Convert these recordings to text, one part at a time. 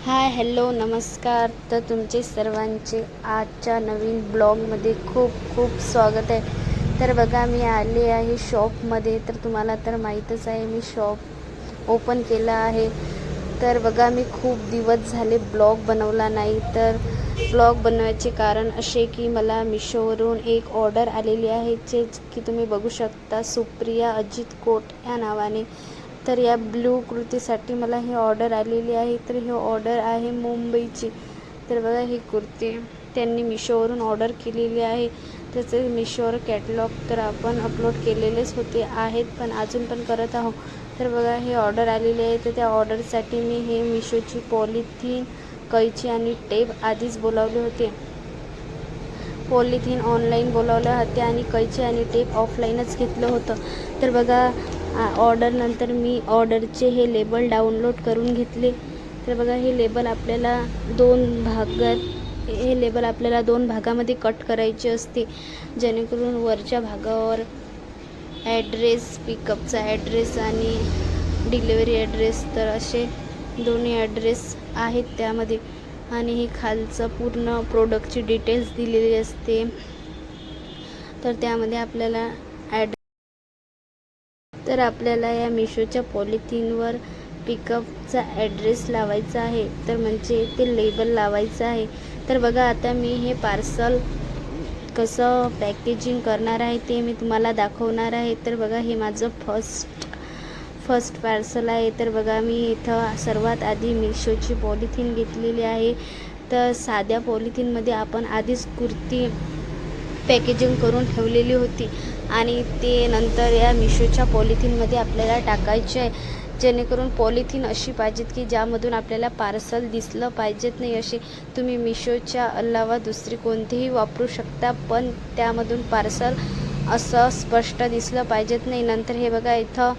Hi hello नमस्कार. तर तुमचे सर्वांचे आजच्या नवीन ब्लॉगमध्ये खूप खूप स्वागत आहे. तर बघा मी आले आहे शॉपमध्ये. तर तुम्हाला तर माहीतच आहे मी शॉप ओपन केलं आहे. तर बघा मी खूप दिवस झाले ब्लॉग बनवला नाही. तर ब्लॉग बनवायचे कारण असे की मला मिशोवरून एक ऑर्डर आलेली आहे जे की तुम्ही बघू शकता, सुप्रिया अजित कोट या नावाने. तर या ब्लू कुर्तीसाठी मला ही ऑर्डर आलेली आहे. तर ही ऑर्डर आहे मुंबईची. तर बघा ही कुर्ती त्यांनी मिशोवरून ऑर्डर केलेली आहे. त्याचे मिशोवर कॅटलॉग तर आपण अपलोड केलेलेच होते आहेत, पण अजून पण करत आहोत. तर बघा ही ऑर्डर आलेली आहे. तर त्या ऑर्डरसाठी मी हे मिशोची पॉलिथिन, कैची आणि टेप आधीच बोलावले होते. पॉलिथिन ऑनलाईन बोलावले होते आणि कैची आणि टेप ऑफलाईनच घेतलं होतं. तर बघा ऑर्डरनंतर मी ऑर्डरचे हे लेबल डाउनलोड करून घेतले. तर बघा हे लेबल आपल्याला दोन भागामध्ये कट करायचे असते, जेणेकरून वरच्या भागावर ॲड्रेस, पिकअपचा ॲड्रेस आणि डिलिव्हरी ॲड्रेस, तर असे दोन्ही ॲड्रेस आहेत त्यामध्ये. आणि हे खालचं पूर्ण प्रोडक्टची डिटेल्स दिलेली असते. तर त्यामध्ये आपल्याला तर आपल्याला या मिशोच्या पॉलिथिनवर पिकअपचा ॲड्रेस लावायचा आहे, तर म्हणजे ते लेबल लावायचं आहे. तर बघा आता मी हे पार्सल कसं पॅकेजिंग करणार आहे ते मी तुम्हाला दाखवणार आहे. तर बघा हे माझं फर्स्ट पार्सल आहे. तर बघा मी इथं सर्वात आधी मिशोची पॉलिथिन घेतलेली आहे. तर साध्या पॉलिथिनमध्ये आपण आधीच कुर्ती पॅकेजिंग करून ठेवलेली होती आणि ते नंतर या मिशोच्या पॉलिथिनमध्ये आपल्याला टाकायचे आहे, जेणेकरून पॉलिथिन अशी पाहिजेत की ज्यामधून आपल्याला पार्सल दिसलं पाहिजेत नाही. अशी तुम्ही मिशोच्या अलावा दुसरी कोणतीही वापरू शकता, पण त्यामधून पार्सल असं स्पष्ट दिसलं पाहिजेत नाही. नंतर हे बघा इथं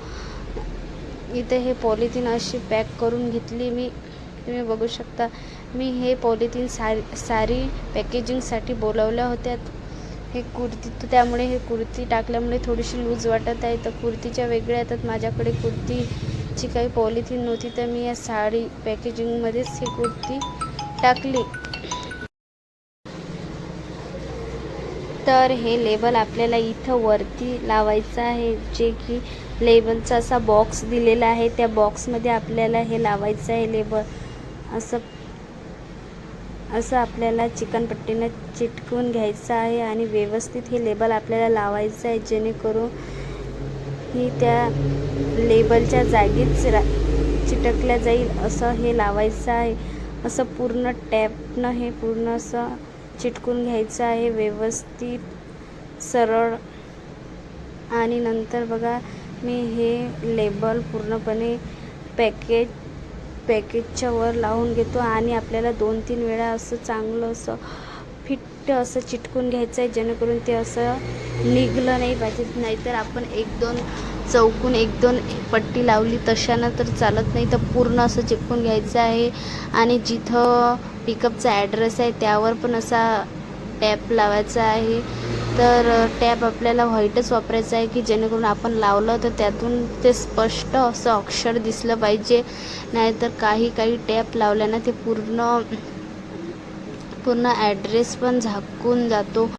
हे पॉलिथिन अशी पॅक करून घेतली मी. तुम्ही बघू शकता मी हे पॉलिथिन सारी पॅकेजिंगसाठी बोलावल्या होत्या. हे कुर्ती, त्यामुळे हे कुर्ती टाकल्यामुळे थोडीशी लूज वाटत आहे. तर कुर्तीच्या वेगळ्या येतात. माझ्याकडे कुर्तीची काही पॉलिथिन नव्हती, तर मी या साडी पॅकेजिंगमध्येच ही कुर्ती टाकली. तर हे लेबल आपल्याला इथं वरती लावायचं आहे, जे की लेबलचा असा बॉक्स दिलेला आहे. त्या बॉक्समध्ये आपल्याला हे लावायचं आहे लेबल. असं आपल्याला चिकनपट्टीनं चिटकवून घ्यायचं आहे आणि व्यवस्थित हे लेबल आपल्याला लावायचं आहे, जेणेकरून ही त्या लेबलच्या जागीच चिटकल्या जाईल असं हे लावायचं आहे. असं पूर्ण टॅपनं हे पूर्ण असं चिटकून घ्यायचं आहे व्यवस्थित सरळ. आणि नंतर बघा मी हे लेबल पूर्णपणे पॅकेजच्या वर लावून घेतो आणि आपल्याला 2-3 वेळा असं चांगलं असं फिट्ट असं चिटकून घ्यायचं आहे, जेणेकरून ते असं निघलं नाही पाहिजे. नाहीतर आपण 1-2 पट्टी लावली तशानं तर चालत नाही. तर पूर्ण असं चिपकून घ्यायचं आहे. आणि जिथं पिकअपचा ॲड्रेस आहे त्यावर पण असा टॅप लावायचा आहे. तर टॅप आपल्याला व्हाईटच वापरायचा आहे, की जेणेकरून आपण लावलं तर त्यातून ते स्पष्ट असं अक्षर दिसलं पाहिजे. नाहीतर काही टॅप लावल्यानं ते पूर्ण ॲड्रेस पण झाकून जातो.